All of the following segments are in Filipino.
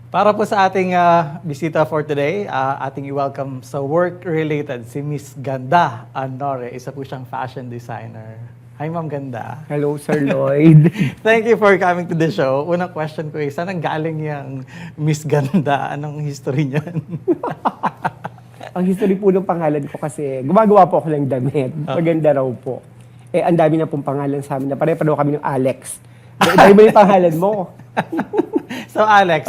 Para po sa ating bisita for today, ating i-welcome sa work-related si Miss Ganda Anore. Isa po siyang fashion designer. Hi, Ma'am Ganda. Hello, Sir Lloyd. Thank you for coming to the show. Unang question ko is, saan ang galing yung Miss Ganda? Anong history niyan? Ang history po ng pangalan ko kasi, gumagawa po ako ng damit. Maganda raw po. Eh, ang dami na pong pangalan sa amin na pare-pareho kami ng Alex. Dahil mo yung pangalan mo. So, Alex,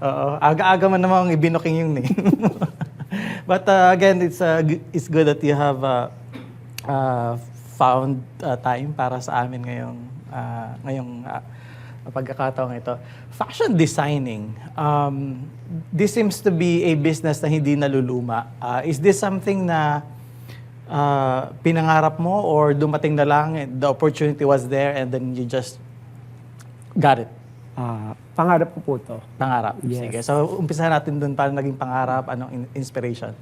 Oh. aga-aga man namang ibinuking yung name. But again, it's good that you have found time para sa amin ngayong pagkakataong ito. Fashion designing, this seems to be a business na hindi naluluma. Is this something na pinangarap mo or dumating na lang, the opportunity was there and then you just got it? Pangarap ko po to. Pangarap. Yes. Sige. So, umpisahan natin dun paano naging pangarap, anong inspiration?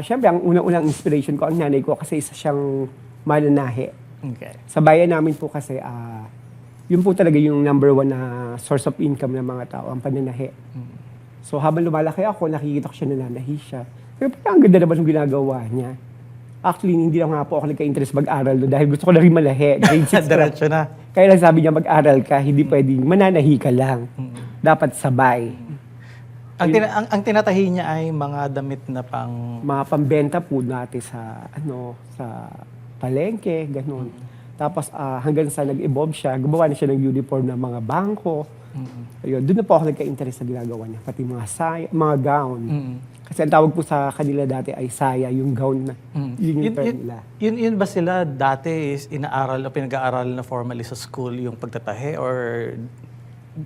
Siyempre, ang unang-unang inspiration ko, ang nanay ko kasi isa siyang mananahi. Okay. Sa bayan namin po kasi, yun po talaga yung number one na source of income ng mga tao, ang pananahi. So habang lumalaki ako, nakikita ko siya nananahi siya. Pero ang ganda naman yung ginagawa niya. Actually, hindi lang nga po ako nagka-interest mag-aral doon dahil gusto ko na rin malahi. Grade 6 Diretso na. Kaya lang sabi niya mag-aral ka, hindi pwedeng mananahi ka lang. Dapat sabay. Ang tinatahi niya ay mga damit na pang... Mga pambenta po natin sa palengke, ganun. Tapos hanggang sa nag-evolve siya, gumawa na siya ng uniform ng mga bangko. Ayun, doon na po ako nagka-interest sa ginagawa niya. Pati mga gown. Kasi ang tawag po sa kanila dati ay saya, yung gown na. Yun yung term nila. Yun ba sila dati is inaaral o pinag-aaral na formally sa school yung pagtatahi or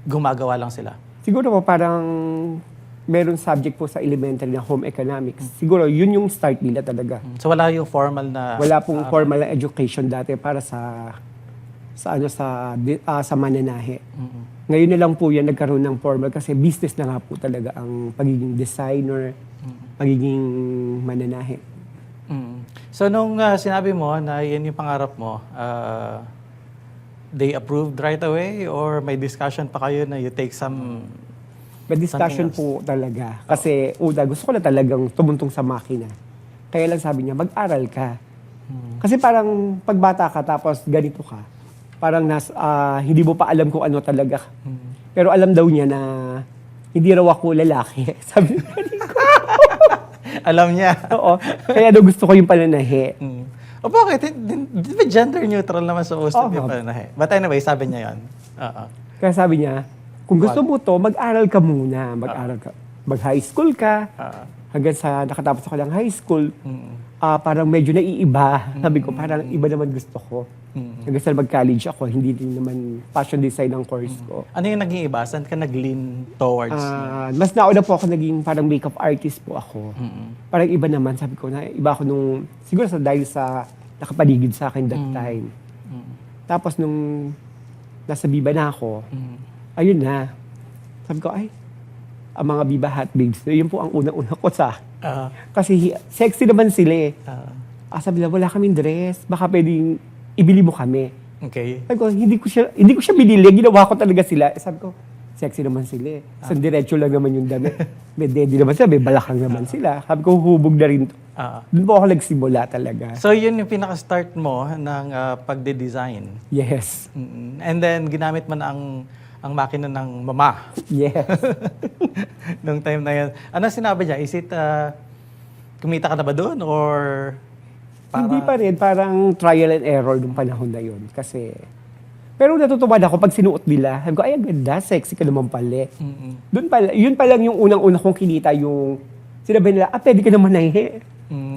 gumagawa lang sila? Siguro po parang meron subject po sa elementary na home economics. Siguro yun yung start nila talaga. So wala yung formal na... Wala pong formal na education dati para sa mananahe. Ngayon na lang po yan nagkaroon ng formal kasi business na nga po talaga ang pagiging designer, pagiging mananahe. So nung sinabi mo na yan yung pangarap mo, they approved right away or may discussion pa kayo na you take some... May discussion po talaga. Kasi una, gusto ko na talagang tumuntong sa makina. Kaya lang sabi niya, mag-aral ka. Kasi parang pagbata ka tapos ganito ka, parang hindi mo pa alam kung ano talaga. Pero alam daw niya na hindi raw ako lalaki. Sabi niya ko. Alam niya. Oo. Kaya daw gusto ko yung pananahi. O bakit? Di ba gender neutral naman sa usap yung pananahi? But anyway, sabi niya yun. Kaya sabi niya, kung gusto mo to, mag-aral ka muna. Mag-aral ka. Mag-high school ka. Hanggang sa nakatapos ako ng high school, parang medyo naiiba. Sabi ko, parang iba naman gusto ko. Hanggang sa mag-college ako, hindi din naman fashion design ang course ko. Ano yung naging iba? Saan ka nag-lean towards? Mas nauna po ako naging parang makeup artist po ako. Parang iba naman, sabi ko, na iba ako nung, siguro dahil sa nakapaligid sa akin that time. Tapos nung nasa Biba na ako, ayun na. Sabi ko, ay, ang mga Biba hot babes, yun po ang unang-una ko sa... kasi sexy naman sila eh. Sabi nila, wala kaming dress, baka pwedeng ibili mo kami. Okay. Sabi ko, hindi ko siya binili, ginawa ko talaga sila. Sabi ko, sexy naman sila eh. Isang diretso lang naman yung damit. May daddy naman sila, may balakang naman sila. Sabi ko, hubog na rin to. Doon po ako nagsimula talaga. So yun yung pinaka-start mo ng pagde-design? Yes. And then ginamit mo na ang makina ng mama. Yes. Nung time na yun. Ano sinabi niya? Is it, kumita ka na ba doon? Or Hindi pa rin. Parang trial and error nung panahon na yun. Kasi, pero natutuwa ako pag sinuot nila. Sabi ko, ay, ang ganda, sexy ka naman pala. Yun pa lang yung unang-una kong kinita yung, sinabi nila, pwede ka naman nahi.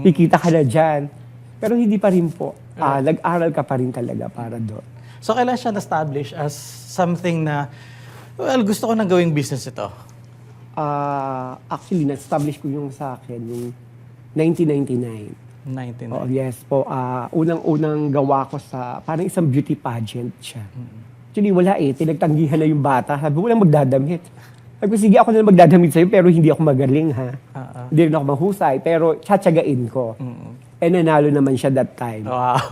Kikita ka na dyan. Pero hindi pa rin po. Nag-aral ka pa rin talaga para doon. So, kailan siya na-establish as something na, well, gusto ko nang gawing business ito? Actually, na-establish ko yung sa akin, yung 1999. 19. Oh, yes po. Unang-unang gawa ko sa, parang isang beauty pageant siya. Actually, wala eh. Tinagtanggihan na yung bata. Sabi, walang magdadamit. Sabi ko, sige, ako na magdadamit sa'yo, pero hindi ako magaling, ha? Hindi rin ako mahusay, pero tsatsagain ko. Eh, nanalo naman siya that time. Wow.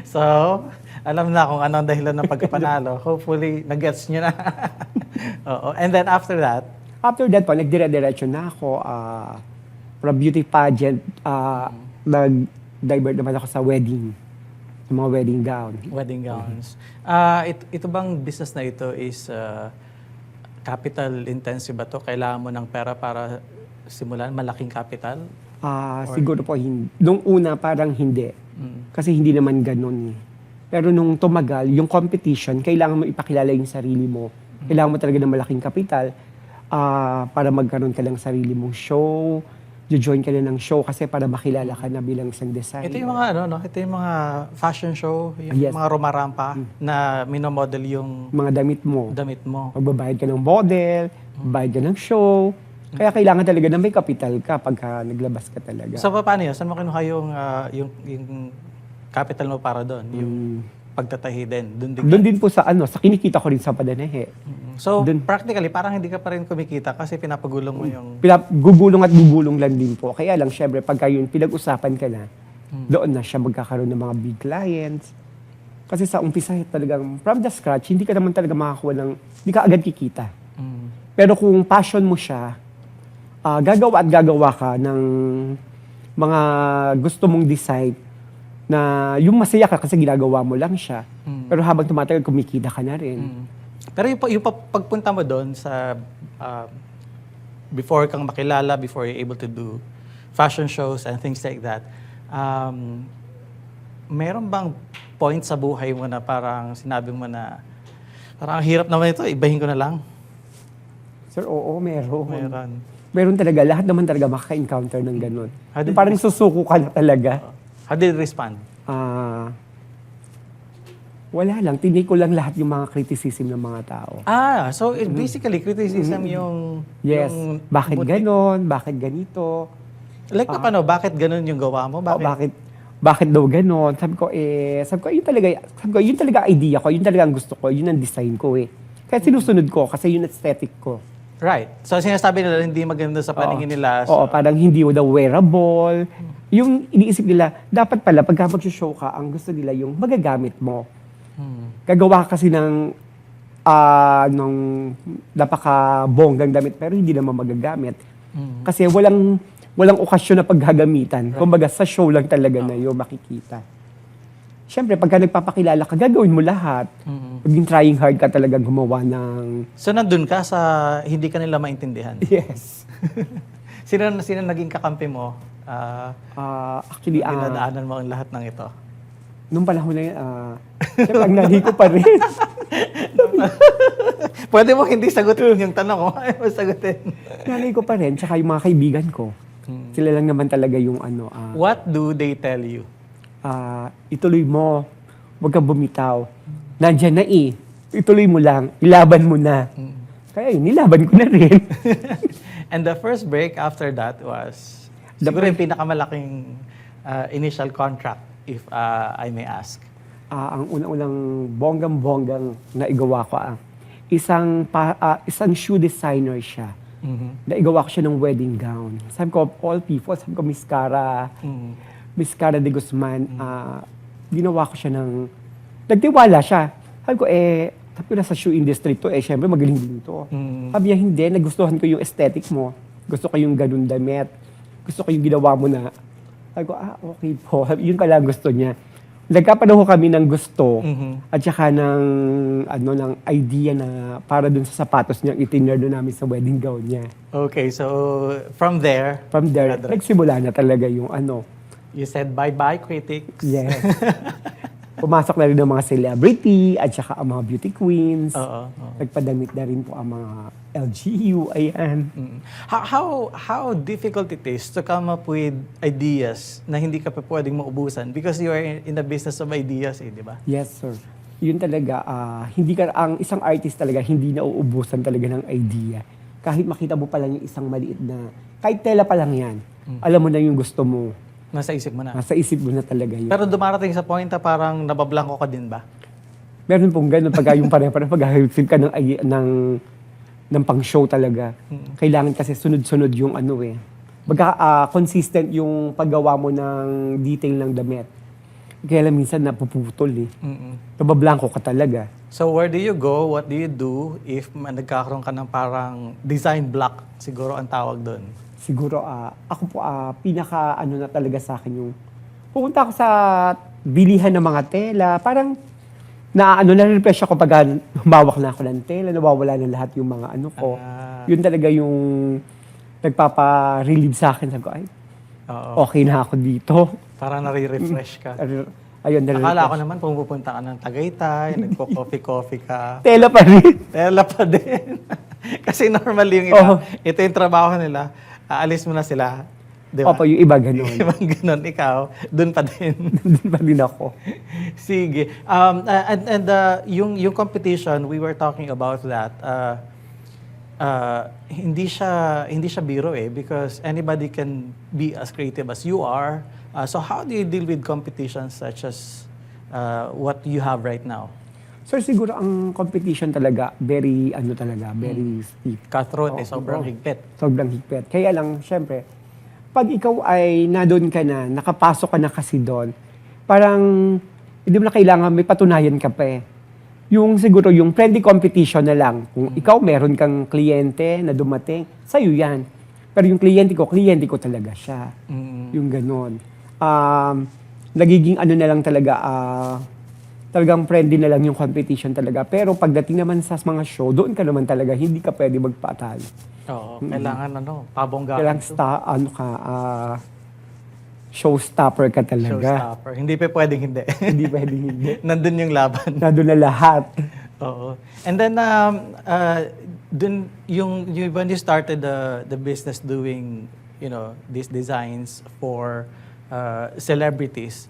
So, alam na kung anong dahilan ng pagkapanalo. Hopefully, nag-gets nyo na. Oo. And then after that, After that po, nagdire-diretso na ako from beauty pageant. Nag-divert naman ako sa wedding. Mga wedding gown. wedding gowns. Ito bang business na ito is capital intensive ba to? Kailangan mo ng pera para simulan? Malaking capital? Siguro po, nung una parang hindi. Kasi hindi naman ganun eh. Pero nung tumagal, yung competition, kailangan mo ipakilala yung sarili mo. Kailangan mo talaga ng malaking kapital para magkaroon ka ng sarili mong show, join ka na ng show kasi para makilala ka na bilang isang designer. Ito yung mga ito yung mga fashion show, yung Yes. mga rumarampa na minomodel yung Mga damit mo. damit mo. Magbabayad ka ng model, bayad ka ng show. Kaya kailangan talaga na may kapital ka pagka naglabas ka talaga. So paano yun? Saan mo kinuha yung capital mo para doon? Yung pagtatahi din? Doon din po sa sa kinikita ko rin sa Padanehe. So Dun. practically, parang hindi ka pa rin kumikita kasi pinapagulong mo yung... Gugulong at gugulong lang din po. Kaya lang, syempre, pagka yun pinag-usapan ka na, doon na siya magkakaroon ng mga big clients. Kasi sa umpisa, talagang from the scratch, hindi ka naman talaga makakuha ng, hindi ka agad kikita. Pero kung passion mo siya, gagawa at gagawa ka ng mga gusto mong design na yung masaya ka kasi ginagawa mo lang siya. Pero habang tumatagal, kumikita ka na rin. Pero yung pagpunta mo doon sa... before kang makilala, before you're able to do fashion shows and things like that, meron bang point sa buhay mo na parang sinabi mo na parang ang hirap naman ito, ibahin ko na lang? Sir, oo, meron. Meron. Meron talaga. Lahat naman talaga makaka-encounter ng ganun. How did Yung parang susuko ka na talaga. How did you respond? Wala lang. Tinake ko lang lahat yung mga criticism ng mga tao. So basically criticism yung... Yes. yung Bakit buti- ganon? Bakit ganito? Like paano? Bakit ganun yung gawa mo? Bakit daw ganon? Sabi ko, yun talaga idea ko. Yun talaga ang gusto ko. Yun ang design ko eh. Kaya sinusunod ko kasi yun aesthetic ko. Right. So sinasabi nila hindi maganda sa paningin nila. So, Oo, parang hindi daw wearable. Yung iniisip nila, dapat pala pagka mag-show ka, ang gusto nila yung magagamit mo. Gagawa ka kasi ng napaka-bonggang damit pero hindi naman magagamit. Kasi walang okasyon na paggagamitan. Right. Kumbaga sa show lang talaga na yung makikita. Siyempre, pagka nagpapakilala ka, gagawin mo lahat. Maging trying hard ka talaga gumawa ng... So nandun ka sa hindi ka nila maintindihan? Yes. Sino naging kakampi mo? Actually, dinadaanan mo ang lahat ng ito? Nung panahon na yun, siyempre, ang nanay ko pa rin. Pwede mo hindi sagutin yung tanong ko. Ayaw mo sagutin. Nanay ko pa rin, tsaka yung mga kaibigan ko. Sila lang naman talaga yung What do they tell you? Ituloy mo, huwag kang bumitaw. Nandiyan na eh. Ituloy mo lang, ilaban mo na. Kaya yun, nilaban ko na rin. And the first break after that was, siguro yung pinakamalaking initial contract, if I may ask. Ang unang-unang bonggang-bonggang na igawa ko, isang shoe designer siya. Naigawa ko siya ng wedding gown. Sabi ko, all people, sabi ko, Miss Cara de Guzman, ginawa ko siya ng... Nagtiwala siya. Sabi ko, nasa shoe industry to, syempre magaling din to. Sabi niya, hindi, nagustuhan ko yung aesthetic mo. Gusto ko yung ganun damit. Gusto ko yung ginawa mo na. Sabi ko, okay po. Yun pala gusto niya. Nagkapanaho kami ng gusto at saka ng idea na para dun sa sapatos niya, itinerd namin sa wedding gown niya. Okay, so from there, nagsimula na talaga yung you said bye-bye, critics. Yes. Pumasok na rin ang mga celebrity at saka ang mga beauty queens. Nagpadamit na rin po ang mga LGU. Ayan. How difficult it is to come up with ideas na hindi ka pa pwedeng maubusan because you are in the business of ideas, di ba? Yes, sir. Yun talaga, ang isang artist talaga hindi nauubusan talaga ng idea. Kahit makita mo pa lang yung isang maliit na, kahit tela pa lang yan, alam mo na yung gusto mo. Nasa isip mo na. Nasa isip mo na talaga yun. Pero dumarating sa point na parang nabablanko ka din ba? Meron pong ganun, pag yung pare-pare, pag-hahilsig ka ng pang-show talaga. Kailangan kasi sunod-sunod yung consistent yung paggawa mo ng detail ng damit. Kaya lang minsan napuputol eh. Mm-mm. Nabablanko ka talaga. So where do you go? What do you do if nagkakaroon ka ng parang design block? Siguro ang tawag doon. Siguro, ako po, pinaka ano na talaga sa akin yung pupunta ako sa bilihan ng mga tela. Parang na-refresh ako pag humawak na ako ng tela, nawawala na lahat yung mga ano ko. Yun talaga yung nagpapa-relieve sa akin. Sabi ko, ay, Oo. okay na ako dito. Para nare-refresh ka. Ayun, Akala ko naman pumupunta ka ng Tagaytay, nagpo-coffee-coffee ka. tela pa rin. Tela pa din. Kasi normally yung iba, Oo. ito yung trabaho nila, aalis mo na sila. Di ba? Opo, yung iba ganun. Ibang ganun, ikaw, dun pa din. Doon pa din ako. Sige. Yung competition, we were talking about that. Hindi siya biro because anybody can be as creative as you are. So how do you deal with competitions such as what you have right now? So siguro ang competition talaga, very steep. Cutthroat, Oo, sobrang oo. higpit. Sobrang higpit. Kaya lang, syempre, pag ikaw ay nadon ka na, nakapasok ka na kasi doon, parang hindi mo na kailangan, may patunayan ka pa eh. Yung siguro, yung friendly competition na lang. Kung ikaw meron kang kliyente na dumating, sa'yo yan. Pero yung kliyente ko talaga siya. Yung ganon. Nagiging ano na lang talaga, talagang friendly na lang yung competition talaga. Pero pagdating naman sa mga show, doon ka naman talaga, hindi ka pwede magpatalo. Oo, kailangan pabonggaan. Kailangan showstopper ka talaga. Showstopper. Hindi pa pwedeng hindi. Hindi pwedeng hindi. Nandun yung laban. Nandun na lahat. Oo. And then, when you started the business doing, these designs for celebrities,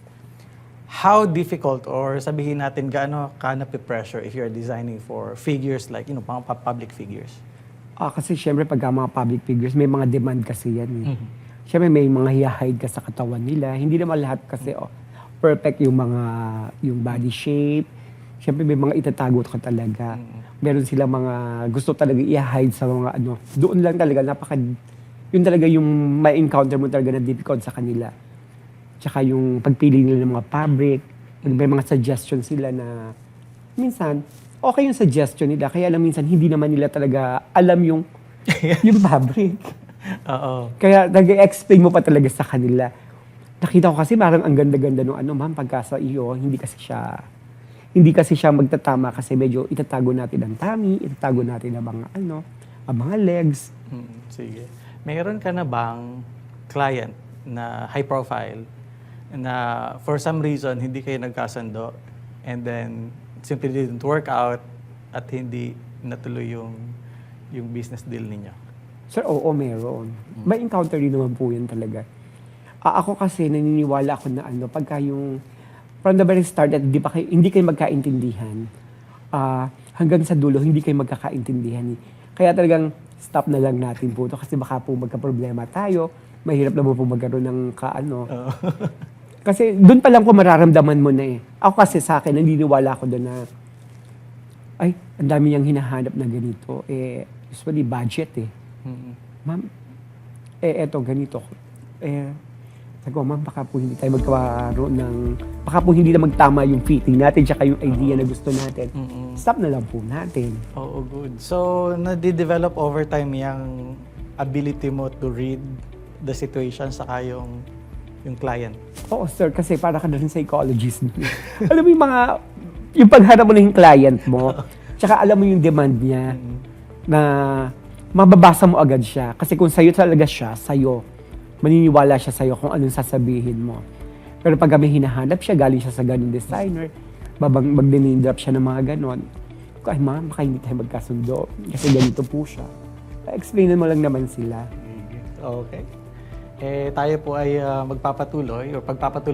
how difficult or sabihin natin gaano ka na-pressure if you're designing for figures like, pang public figures? Kasi syempre pag mga public figures, may mga demand kasi yan eh. Syempre may mga hihide ka sa katawan nila. Hindi naman lahat kasi perfect yung body shape. Syempre may mga itatago ka talaga. Meron silang mga gusto talaga i-hide sa mga Doon lang talaga, yun talaga yung may encounter mo talaga na difficult sa kanila. Tsaka yung pagpili nila ng mga fabric. May mga suggestions sila na minsan, okay yung suggestion nila. Kaya lang minsan, hindi naman nila talaga alam yung fabric. Oo. Kaya nag-explain mo pa talaga sa kanila. Nakita ko kasi parang ang ganda-ganda nung ma'am, pagka sa iyo, hindi kasi siya magtatama kasi medyo itatago natin ang tummy, itatago natin ang mga legs. Sige. Mayroon ka na bang client na high profile na for some reason hindi kayo nagkasundo and then simply didn't work out at hindi natuloy yung business deal ninyo? Sir, oo, meron. May encounter din naman po yan talaga. Ako kasi naniniwala ako na pagka yung from the very start at hindi kayo magkaintindihan, hanggang sa dulo hindi kayo magkakaintindihan. Kaya talagang stop na lang natin po ito kasi baka po magka-problema tayo, mahirap na po magkaroon ng Kasi doon pa lang po mararamdaman mo na eh. Ako kasi sa akin, naniniwala ako doon na ay, ang dami niyang hinahanap na ganito. Usually budget eh. Ma'am, eto, ganito. Sabi ko, ma'am, baka po hindi tayo baka po hindi na magtama yung fitting natin tsaka yung idea na gusto natin. Stop na lang po natin. Oo, good. So, nadi-develop over time yung ability mo to read the situation saka yung client. Oo, sir, kasi para ka na rin psychologist. Alam mo yung pagharap mo na yung client mo, tsaka alam mo yung demand niya na mababasa mo agad siya. Kasi kung sa'yo talaga siya, sa'yo. Maniniwala siya sa'yo kung anong sasabihin mo. Pero pag may hinahanap siya, galing siya sa ganun designer, mag-name drop siya ng mga ganon. Ay, ma'am, baka hindi tayo magkasundo. Kasi ganito po siya. Explainan mo lang naman sila. Okay. Tayo po ay pagpapatuloy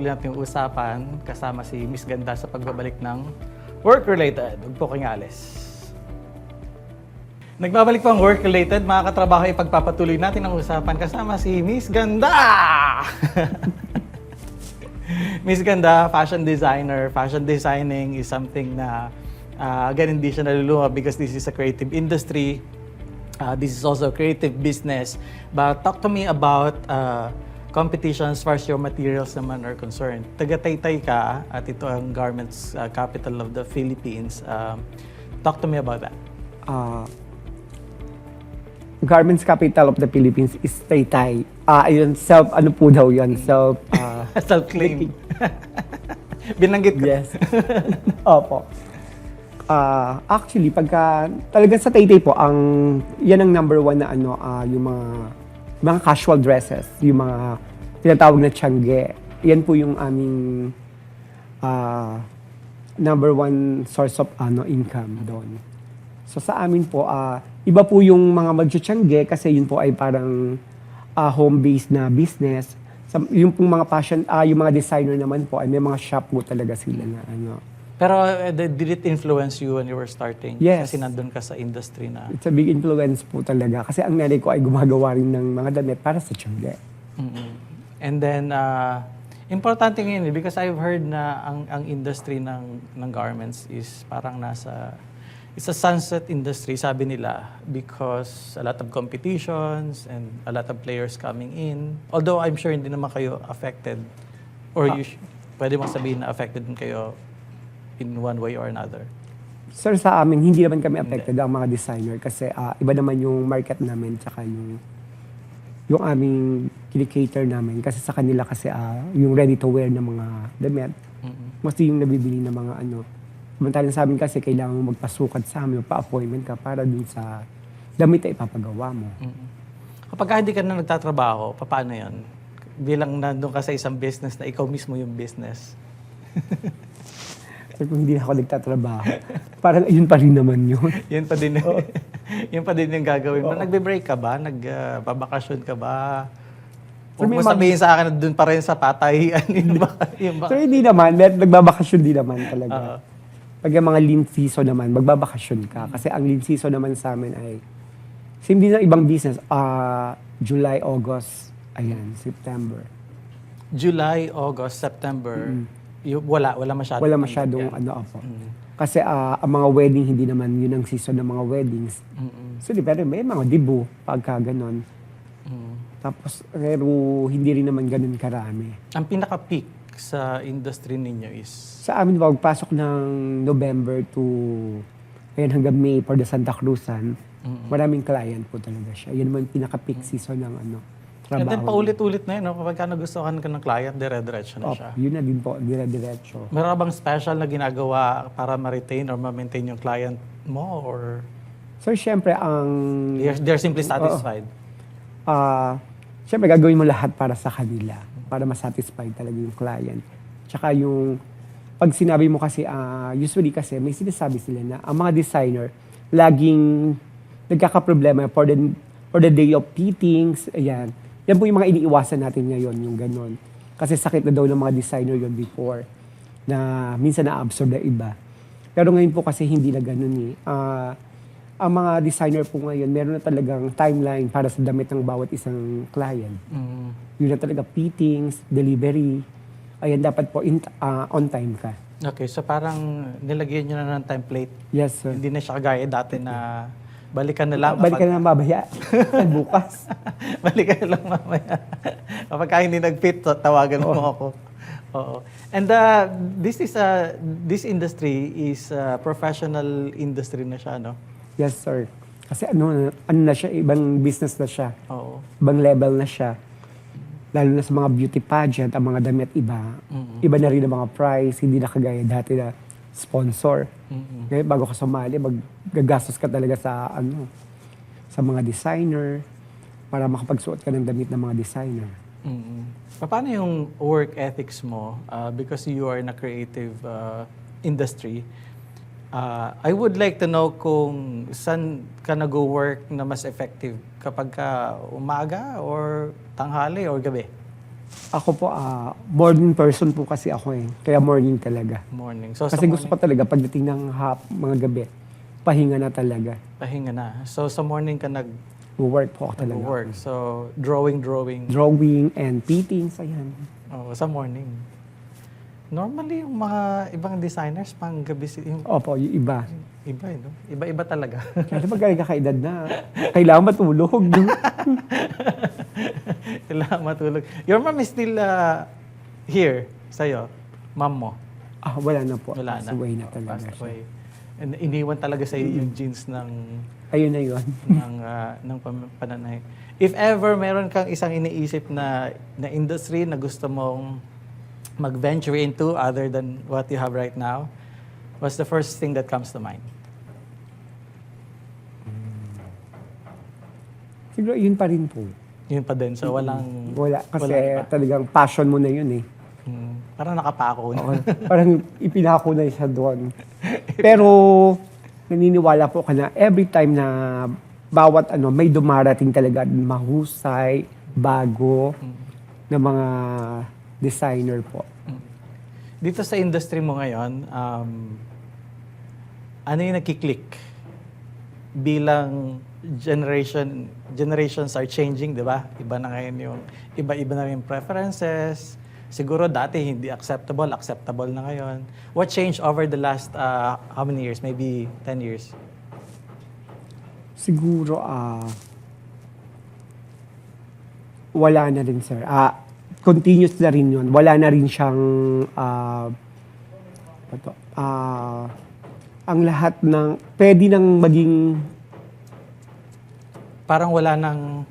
natin yung usapan kasama si Miss Ganda sa pagbabalik ng Work-Related. Huwag po kayong alis. Nagbabalik po ang Work-Related. Mga katrabaho, ipagpapatuloy natin ang usapan kasama si Miss Ganda! Miss Ganda, fashion designer. Fashion designing is something na again, hindi siya naluluma because this is a creative industry. This is also a creative business. But talk to me about competition as far as your materials naman are concerned. Taga-Taytay ka at ito ang garments capital of the Philippines. Talk to me about that. Garments capital of the Philippines is Taytay. Ayun, ano po daw yun? Self-claim. Binanggit ko. Yes. Opo. Actually, talaga sa Taytay po, yan ang number one na yung mga casual dresses, yung mga tinatawag na tiangge. Yan po yung aming number one source of income doon. So sa amin po, iba po yung mga magtitiangge kasi yun po ay parang home-based na business. Yung pong mga fashion, yung mga designer naman po ay may mga shop po talaga sila na Pero did it influence you when you were starting? Yes. Kasi nandun ka sa industry na... It's a big influence po talaga. Kasi ang nanay ko ay gumagawa rin ng mga damit para sa tiangge. And then, importante ngayon because I've heard na ang industry ng garments is parang it's a sunset industry, sabi nila, because a lot of competitions and a lot of players coming in. Although I'm sure hindi naman kayo affected or pwede mong sabihin na affected din kayo in one way or another. Sir, sa amin, hindi naman kami affected ang mga designer kasi iba naman yung market namin tsaka yung aming kinikater namin kasi sa kanila kasi yung ready-to-wear na mga damit. Mas yung nabibili na mga Samantalang sa amin kasi kailangan mo magpasukat sa amin, pa-appointment ka para dun sa damit na ipapagawa mo. Kapag hindi ka na nagtatrabaho, paano yun? Bilang nandun ka sa isang business na ikaw mismo yung business. So, kung hindi ako nagtatrabaho, parang yun pa rin naman yun. Yun pa din, yun pa din yung gagawin mo. Nagbe-break ka ba? Nagbabakasyon ka ba? Huwag mo sabihin sa akin na dun pa rin sa patayan. So, hindi naman. Nagbabakasyon din naman talaga. Pag yung mga lean season naman, magbabakasyon ka. Kasi ang lean season naman sa amin ay, same din ng ibang business, July, August, September. July, August, September, wala masyadong. Wala masyadong po. Kasi ang mga wedding, hindi naman yun ang season ng mga weddings. So, pero may mga debut, pagka ganon. Tapos, pero hindi rin naman ganun karami. Ang pinaka-peak sa industry ninyo is? Sa amin, pagpasok ng November to hanggang May for the Santa Cruzan, maraming client po talaga siya. Yan naman pinaka-peak season ng trabaho. And then paulit-ulit na yun, kapag nagustuhan ka ng client, dire-diretso na siya. Yun na din po, dire-diretso. Meron bang special na ginagawa para ma-retain or ma-maintain yung client mo? Or So, syempre, they're simply satisfied? Syempre, gagawin mo lahat para sa kanila, para ma-satisfy talaga yung client. Tsaka pag sinabi mo kasi, usually kasi, may sinasabi sila na ang mga designer, laging nagkakaproblema for the day of fittings, ayan. Yan po yung mga iniiwasan natin ngayon, yung ganon. Kasi sakit na daw ng mga designer yon before, na minsan na-absorb na iba. Pero ngayon po kasi hindi na ganon ang mga designer po ngayon, meron na talagang timeline para sa damit ng bawat isang client. Yun na talaga fittings, delivery. Ayan, dapat po on time ka. Okay, so parang nilagyan nyo na ng template. Yes, sir. Hindi na siya kagaya dati na balikan na lang. Balikan na lang babaya. Bukas. Balikan na lang mamaya. Kapag hindi nag-fit, tawagan mo ako. Oo. And this industry is a professional industry na siya, no? Yes, sir. Kasi ano na siya, ibang business na siya. Oo. Ibang level na siya. Lalo na sa mga beauty pageant, ang mga damit iba. Iba na rin ang mga price, hindi na kagaya dati na sponsor. Ngayon, bago ka sumali, maggagastos ka talaga sa mga designer para makapagsuot ka ng damit ng mga designer. Paano yung work ethics mo? Because you are in a creative industry, I would like to know kung saan ka nag-work na mas effective kapag ka umaga or tanghali or gabi? Ako po, morning person po kasi ako Kaya morning talaga. Morning. So, kasi gusto ko talaga pagdating ng mga gabi, pahinga na talaga. Pahinga na. So sa morning ka Work po ako talaga. work. So drawing. Drawing and fittings, ayan. Oh, sa morning. Normally, yung mga ibang designers, pang gabi, yung Opo, yung iba. iba, no? Iba-iba talaga. Kasi pag kakaedad na, kailangan matulog. No? Kailangan matulog. Your mom is still here sa'yo? Mom mo? Wala na po. Wala na. Passed away na talaga Passed siya. away. And iniwan talaga sa yung genes ng Ayun na yun. pananay. If ever meron kang isang iniisip na industry na gusto mong mag-venture into other than what you have right now, what's the first thing that comes to mind? Siguro yun pa rin po. Yun pa din. So walang... Wala. Kasi walang iba. talagang passion mo na yun eh. Parang nakapako na. Oo, parang ipinako na siya doon. Pero naniniwala po ka na every time na bawat may dumarating talaga mahusay, bago na mga designer po. Dito sa industry mo ngayon, ano yung nagkiklik? Bilang generations are changing, di ba? Iba na ngayon yung, iba-iba na yung preferences. Siguro dati hindi acceptable na ngayon. What changed over the last, how many years? Maybe 10 years? Siguro, wala na rin, sir. Continuous na rin yun. Wala na rin siyang, ang lahat ng, pwede nang maging, Parang wala nang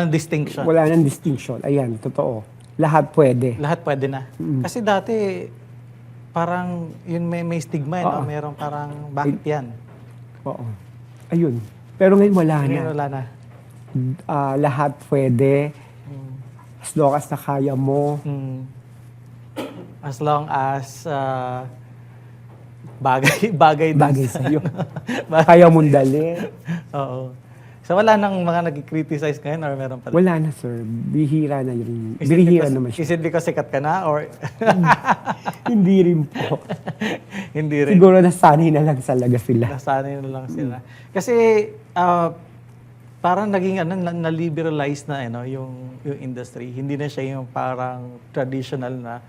distinction. wala nang distinction. Ayan, totoo. Lahat pwede. Lahat pwede na. Kasi dati, parang yun may stigma, no? Merong parang, bakit yan? Oo. Ayun. Pero ngayon wala na. Ngayon wala na. Lahat pwede. As long as na kaya mo. As long as bagay dun Bagay sa- sa'yo. Kaya mong dali. Oo. So wala nang mga nag-criticize ngayon or meron pa? Wala na, sir. Bihira na yun. Is it Bihira because- naman siya. Is it because sikat ka na or Hindi rin po. hindi rin? Siguro nasanay na lang talaga sila. Nasanay na lang sila. Kasi parang naging na-liberalize na yung industry. Hindi na siya yung parang traditional na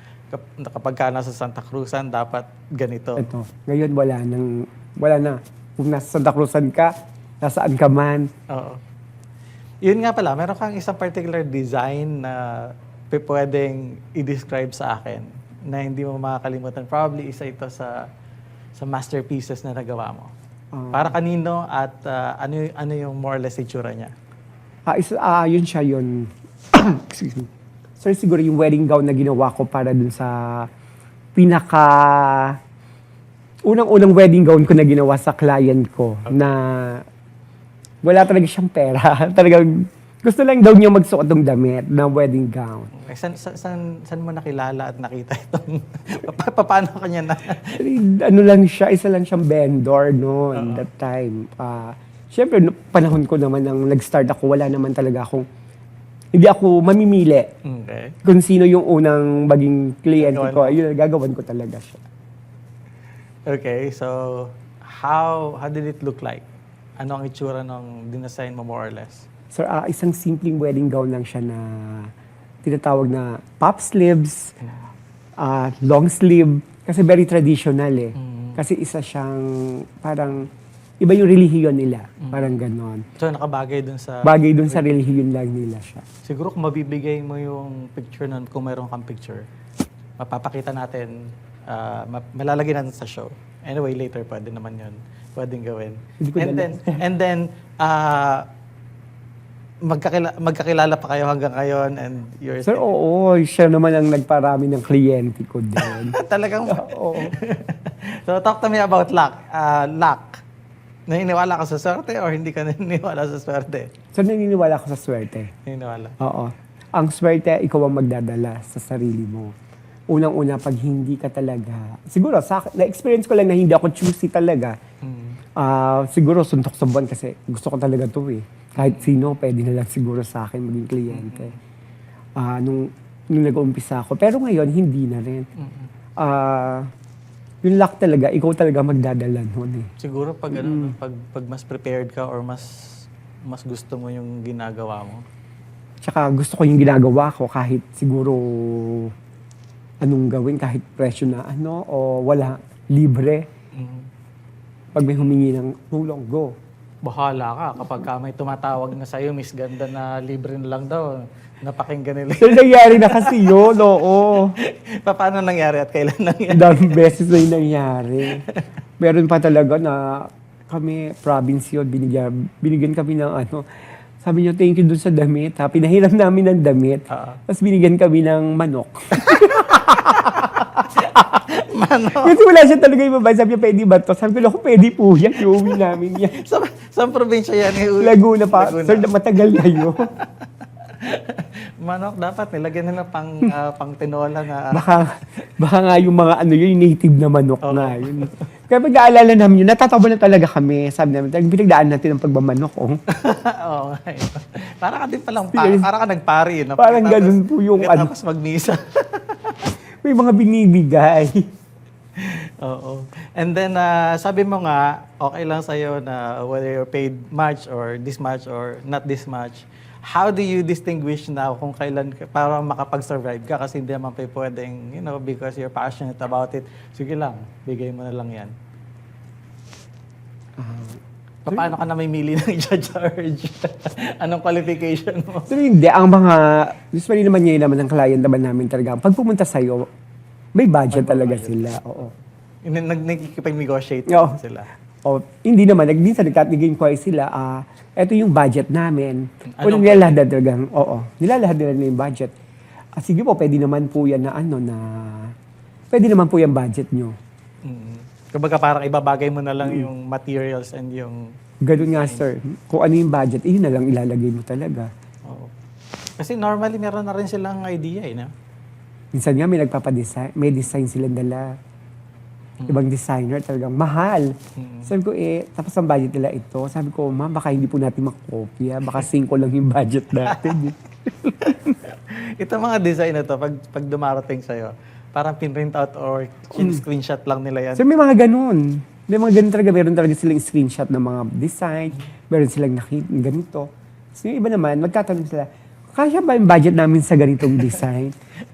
kapag ka nasa Santa Cruzan dapat ganito. Ito. Ngayon wala na. Kung nasa Santa Cruzan ka, nasaan ka man. Oo. Yun nga pala, meron kang isang particular design na pwedeng i-describe sa akin na hindi mo makakalimutan. Probably isa ito sa masterpieces na nagawa mo. Para kanino at ano yung more or less itsura niya? Yun siya yun. Excuse me. Sir, siguro yung wedding gown na ginawa ko para dun sa unang-unang wedding gown ko na ginawa sa client ko na wala talaga siyang pera. Talagang gusto lang daw niya magsuot ng damit na wedding gown. Saan mo nakilala at nakita itong... Paano kanya na... Ano lang siya, isa lang siyang vendor noon that time. Siyempre, panahon ko naman nang nag-start ako, wala naman talaga hindi ako mamimili Okay. kung sino yung unang maging kliyente ko. Gagawan mo. Yun, gagawan ko talaga siya. Okay, so how did it look like? Ano ang itsura ng dinesign mo more or less? So, isang simpleng wedding gown lang siya na tinatawag na pop sleeves, long sleeve, kasi very traditional eh. Kasi isa siyang parang, iba yung relihiyon nila, parang ganon. So nakabagay dun sa... Bagay dun sa relihiyon lang nila siya. Siguro kung mabibigay mo yung picture nun, kung meron kang picture, mapapakita natin, malalagay natin sa show. Anyway, later pwede naman yun. Pwedeng gawin. Hindi ko dala. And then, magkakilala pa kayo hanggang ngayon and you're... Sir, oo, siya naman ang nagparami ng kliyente ko din. Talagang... Oo. So talk to me about luck. Luck. Naniniwala ka sa swerte or hindi ka naniniwala sa swerte? So, naniniwala ako sa swerte. Naniniwala. Oo. Ang swerte, ikaw ang magdadala sa sarili mo. Unang-una, pag hindi ka talaga... Siguro, na-experience ko lang na hindi ako choosy talaga. Siguro, suntok sa buwan kasi gusto ko talaga to eh. Kahit sino, pwede na lang siguro sa akin maging kliyente. Nung nag-uumpisa ako. Pero ngayon, hindi na rin. Yung luck talaga, ikaw talaga magdadala nun eh. Siguro pag pag mas prepared ka or mas gusto mo yung ginagawa mo. Tsaka gusto ko yung ginagawa ko kahit siguro anong gawin kahit presyo na ano o wala, libre. Mm. Pag may humingi ng tulong, go. Bahala ka kapag may tumatawag na sa'yo, Miss Ganda na libre na lang daw. Napakinggan nila. So, nangyari na kasi yun, oo. Paano nangyari at kailan nangyari? Daming beses na yung nangyari. Meron pa talaga na kami, province yun, binigyan kami ng ano, sabi niyo, thank you dun sa damit, ha? Pinahiram namin ng damit. Tapos binigyan kami ng manok. Manok? Kasi wala siya talaga yung babae. Sabi niya, pwede ba to? Sabi ko, naku, pwede po yan. Iuwi namin yan. Saan probinsya yan? Laguna pa. Laguna. Sir, matagal na yun. Manok, dapat nilagyan nila pang tinola na... Baka nga yung mga ano yun, yung native na manok nga yun. Kaya pag naalala namin yun, natatawa na talaga kami. Sabi namin, pinagdaan natin ang pagmamanok. Oh. Oo nga. Para ka din palang, para ka nagpari. No? Parang ganun po yung ano. Tapos magmisa. May mga binibigay. Oo. And then, sabi mo nga, okay lang sa'yo na whether you're paid much or this much or not this much. How do you distinguish now kung kailan para makapag-survive ka? Kasi hindi naman pwedeng, because you're passionate about it. Sige lang, bigay mo na lang yan. Paano ka na may mili ng i-charge? Anong qualification mo? So hindi, ang mga, usually naman ngayon naman ang client naman namin talaga, pag pumunta sa'yo, may budget talaga sila. Oo. Nagkikipag-negotiate Oo. sila. O, hindi naman, minsan nag-inquire sila, eto yung budget namin. Anong Nilalahad talagang, oo, nilalahad nila na yung budget. Sige po, pwede naman po yan pwede naman po yung budget nyo. Kumbaga parang ibabagay mo na lang yung materials and yung... Ganun nga, sir. Kung ano yung budget, yun na lang ilalagay mo talaga. Oo. Kasi normally meron na rin silang idea no? Minsan nga may nagpapadesign, may design silang dala. Ibang designer talagang mahal. Sabi ko, tapos ang budget nila ito. Sabi ko, ma'am, baka hindi po natin makopya. Baka 5 lang yung budget natin. Ito mga design na to, pag dumarating sa'yo, parang pinrint out or screenshot lang nila yan. So may mga ganun. May mga ganun talaga. Meron talaga silang screenshot ng mga design. Meron silang ganito. So yung iba naman, magtatanong sila, kaya ba yung budget namin sa ganitong design?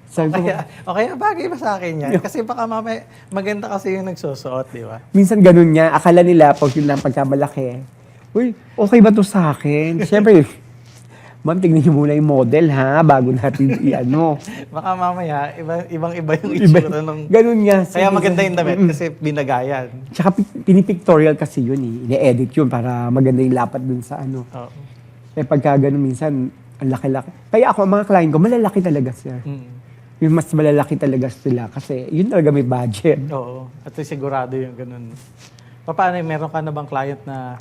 Sabi ko, Okay, bagay ba sa akin yan? Kasi baka mamaya, maganda kasi yung nagsusuot, di ba? minsan ganun nga. Akala nila, pag yun lang pagkamalaki, uy, okay ba to sa akin? Siyempre, ma'am, tignan niyo muna yung model, ha? Bago natin i-ano. Baka mamaya, ibang-iba yung itsura nung... Ganun nga. Kaya maganda yung damit kasi binagayan. Tsaka pinipictorial kasi yun eh. Ine-edit yun para maganda yung lapat dun sa ano. Oo. Eh pagka ganun minsan, ang laki-laki. Kaya ako, ang mga client ko, malalaki talaga sir. Yung mas malalaki talaga sila kasi yun talaga may budget. Oo. At sigurado yung ganun. Paano, meron ka na bang client na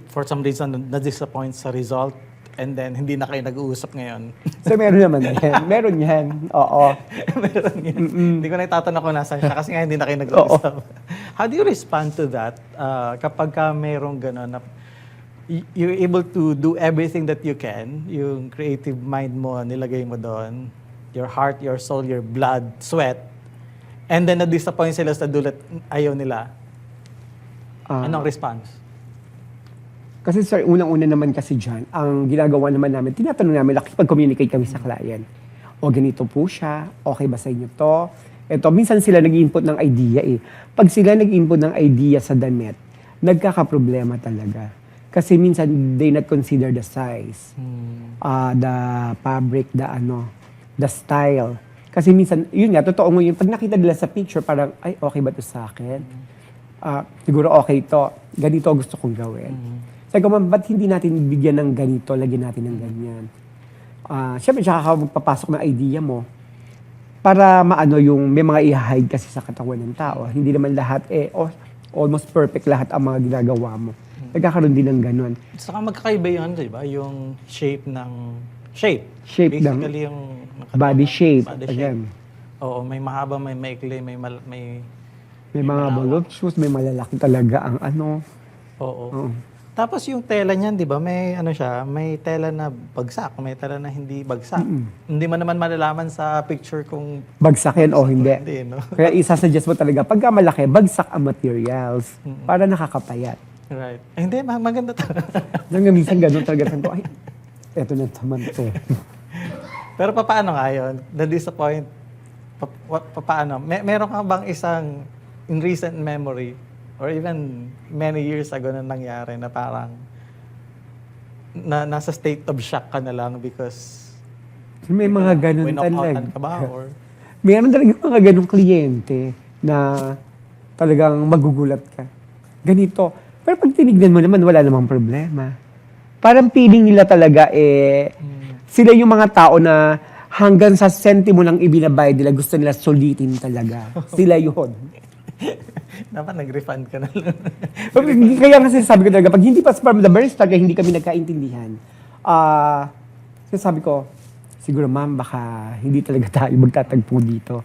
for some reason na-disappoint sa result and then hindi na kayo nag-uusap ngayon? So meron naman yan. Meron yan. Oo. Meron yan. Hindi ko na itatanong kung nasan siya kasi nga hindi na kayo nag-uusap. How do you respond to that kapag ka merong gano'n na you're able to do everything that you can, yung creative mind mo, nilagay mo doon, your heart, your soul, your blood, sweat, and then na-disappoint sila sa dulat, ayaw nila. Anong response? Kasi sir, unang-una naman kasi dyan, ang ginagawa naman namin, tinatanong namin, nakipag-communicate kami sa client. O ganito po siya, okay ba sa inyo to? Ito, minsan sila nag-input ng idea eh. Pag sila nag-input ng idea sa damit, nagkakaproblema talaga. Kasi minsan, they not consider the size, the fabric, the style. Kasi minsan, yun nga, totoo mo yun. Pag nakita nila sa picture, parang, ay, okay ba to sa akin? Siguro okay to. Ganito gusto kong gawin. Sabi ko, ma'am, ba't hindi natin bigyan ng ganito, lagyan natin ng ganyan? Siyempre, tsaka ka magpapasok ng idea mo para maano yung, may mga i-hide kasi sa katawan ng tao. Hindi naman lahat, almost perfect lahat ang mga ginagawa mo. Nagkakaroon din ng ganun. Saka magkakaiba yun, di ba? Yung shape. Shape ng basically yung body shape. Body Again. Oo, may mahaba, may maikli, may May mga balot shoes, may malalaki talaga ang ano. Oo. Tapos yung tela niyan, di ba, may may tela na bagsak, may tela na hindi bagsak. Hindi mo naman malalaman sa picture kung Bagsak yan o hindi. hindi, no? Kaya isa-suggest mo talaga, pagka malaki, bagsak ang materials para nakakapayat. Right. Hindi, maganda to. Hanggang minsan ganun talaga. Sabi ko, ay, eto na naman to. Pero paano nga yun? Na-disappoint paano? Meron ka bang isang in recent memory or even many years ago na nangyari na parang nasa state of shock ka na lang because May mga ganun winokautan talaga. ka ba? Or, Meron talaga mga ganung kliyente na talagang magugulat ka. Ganito. Pero pag tinignan mo naman, wala namang problema. Parang feeling nila talaga sila yung mga tao na hanggang sa sentimo lang ibinabayad nila, gusto nila sulitin talaga. Sila yun. dapat nag-refund ka na lang. Kaya kasi sabi ko talaga, pag hindi pa from the very start, hindi kami nagkaintindihan, sabi ko, siguro ma'am, baka hindi talaga tayo magtatagpo dito.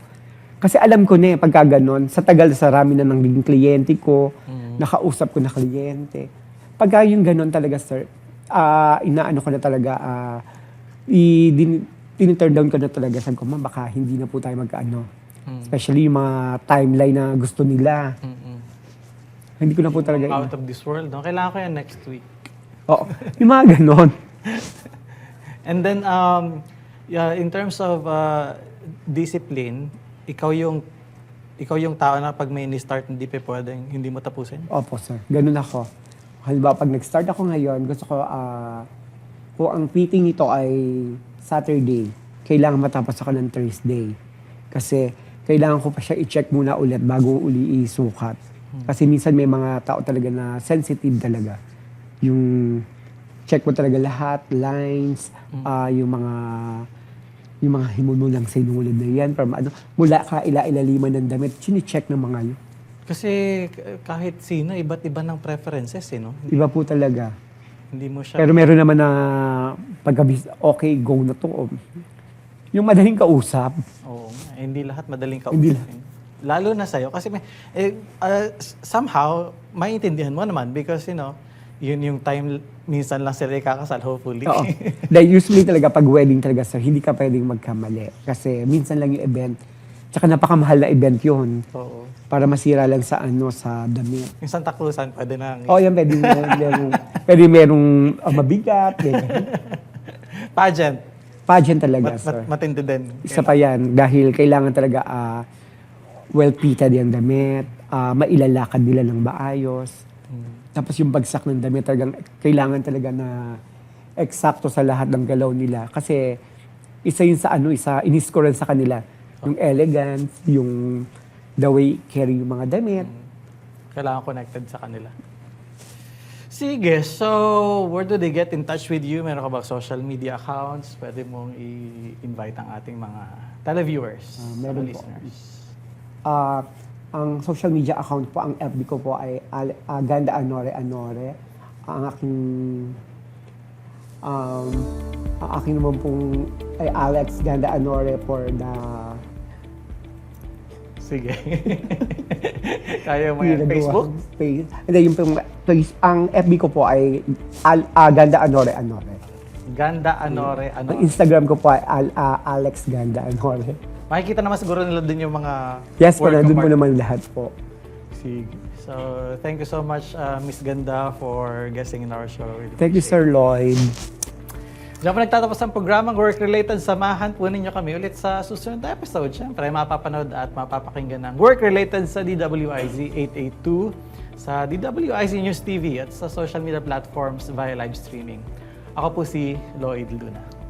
Kasi alam ko na pagka ganon, sa tagal sa rami na naging kliyente ko, nakausap ko na kliyente. Pagka yung ganon talaga, sir, inaano ko na talaga, tiniturn down ko na talaga. Sabi ko, ma'am, baka hindi na po tayo magkaano. Especially yung mga timeline na gusto nila. Hindi ko na po talaga Out of this world. No? Kailangan ko yan next week. Oo. Yung mga ganon. And then, in terms of discipline, ikaw yung tao na pag may ni-start, hindi pa pwedeng, hindi mo tapusin? Opo, sir. Ganun ako. Halimbawa, pag nag-start ako ngayon, gusto ko, kung ang meeting nito ay Saturday, kailangan matapos ako ng Thursday. Kasi kailangan ko pa siya i-check muna ulit bago uli isukat. Kasi minsan may mga tao talaga na sensitive talaga. Yung check mo talaga lahat, lines, yung mga himulmulang sinulid na yan, from mula ka ilaliman ng damit, chine-check ng mga yun. Kasi kahit sino, iba't iba ng preferences, no? Iba po talaga. Hindi mo siya... Pero meron naman na okay, go na to. Yung madaling kausap. Oo. Hindi lahat madaling Hindi kausapin. Lalo na sa'yo. Kasi somehow, maintindihan mo naman because, yun yung time, minsan lang sila ikakasal, hopefully. Oo. Dahil usually talaga, pag wedding talaga, sir, hindi ka pwedeng magkamali. Kasi minsan lang yung event. Tsaka napakamahal na event yun. Oo. Para masira lang sa sa damit. Yung Santa Cruzan, pwede na. Yan, pwede merong mabigat. Pageant. Pageant talaga, sir. Matindi din. Isa pa yan, dahil kailangan talaga well-fitted yung damit, mailalakad nila ng maayos. Tapos yung bagsak ng damit, talagang kailangan talaga na eksakto sa lahat ng galaw nila. Kasi isa yun sa inis ko rin sa kanila. Yung elegance, yung the way carry yung mga damit. Kailangan connected sa kanila. Sige, so where do they get in touch with you? Meron ka ba social media accounts? Pwede mong i-invite ang ating mga televiewers, meron po. listeners. Ang social media account po, ang FB ko po ay Ganda Anore Anore. Ang aking naman pong ay Alex Ganda Anore for the... Sige. Kaya mo yan. Facebook? Hindi, yung ang FB ko po ay Ganda Anore Anore. Ganda Anore Ang Anore. Instagram ko po ay Alex Ganda Anore. Makikita naman siguro nila din yung mga Yes po, work nandun of po art. naman lahat po. Sige. So, thank you so much, Miss Ganda, for guesting in our show. Really Thank you, appreciate Sir Lloyd. Diyan po nagtatapos ang programang Work-Related. Samahan po ninyo kami ulit sa susunod na episode. Siyempre, mapapanood at mapapakinggan ng Work-Related sa DWIZ 882, sa DWIZ News TV at sa social media platforms via live streaming. Ako po si Lloyd Luna.